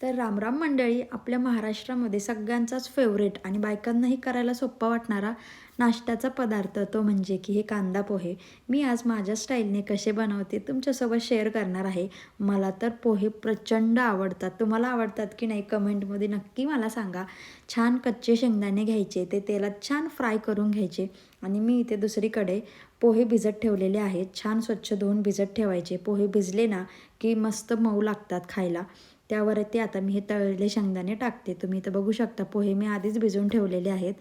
तर रामराम मंडळी, आपल्या महाराष्ट्रामध्ये सगळ्यांचाच फेवरेट आणि बायकांनाही करायला सोप्पा वाटणारा नाश्त्याचा पदार्थ तो म्हणजे की हे कांदा पोहे. मी आज माझ्या स्टाईलने कसे बनवते तुमच्यासोबत शेअर करणार आहे. मला तर पोहे प्रचंड आवडतात. तुम्हाला आवडतात की नाही कमेंटमध्ये नक्की मला सांगा. छान कच्चे शेंगदाणे घ्यायचे, ते तेलात छान फ्राय करून घ्यायचे आणि मी इथे दुसरीकडे पोहे भिजत ठेवलेले आहेत. छान स्वच्छ धुवून भिजत ठेवायचे. पोहे भिजले ना की मस्त मऊ लागतात खायला. त्यावरती आता मी हे तळलेले शेंगदाणे टाकते. तुम्ही इथं बघू शकता पोहे मी आधीच भिजवून ठेवलेले आहेत.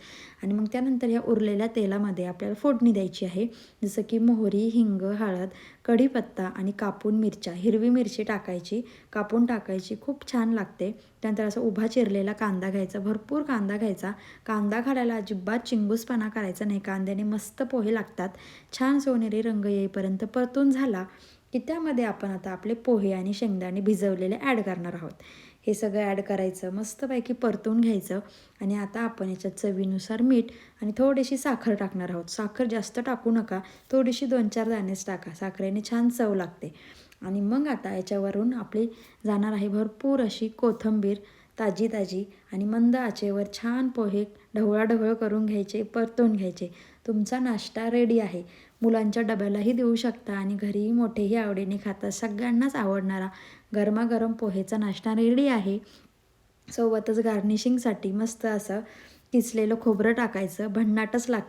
आणि मग त्यानंतर ह्या उरलेल्या तेलामध्ये आपल्याला फोडणी द्यायची आहे. जसं की मोहरी, हिंग, हळद, कढीपत्ता आणि कापून मिरच्या, हिरवी मिरची टाकायची, कापून टाकायची, खूप छान लागते. त्यानंतर असा उभा चिरलेला कांदा घ्यायचा, भरपूर कांदा घ्यायचा. कांदा घालायला अजिबात चिंगूसपणा करायचा नाही. कांद्याने मस्त पोहे लागतात. छान सोनेरी रंग येईपर्यंत परतून झाला की त्यामध्ये आपण आता आपले पोहे आणि शेंगदाणे भिजवलेले ॲड करणार आहोत. हे सगळं ॲड करायचं, मस्तपैकी परतून घ्यायचं. आणि आता आपण याच्यात चवीनुसार मीठ आणि थोडीशी साखर टाकणार आहोत. साखर जास्त टाकू नका, थोडीशी 2-4 दाणेच टाका. साखरेने छान चव लागते. आणि मग आता याच्यावरून आपली जाणार आहे भरपूर अशी कोथिंबीर, ताजी ताजी. आणि मंद आचेवर छान पोहे ढवळाढवळ करून घ्यायचे, परतून घ्यायचे. तुमचा नाश्ता रेडी आहे. मुलांच्या डब्यालाही देऊ शकता आणि घरीही मोठेही आवडीने खातात. सगळ्यांनाच आवडणारा गरमागरम पोहेचा नाश्ता रेडी आहे. सोबतच गार्निशिंगसाठी मस्त असं किसलेलं खोबरं टाकायचं, भन्नाटच लागतं.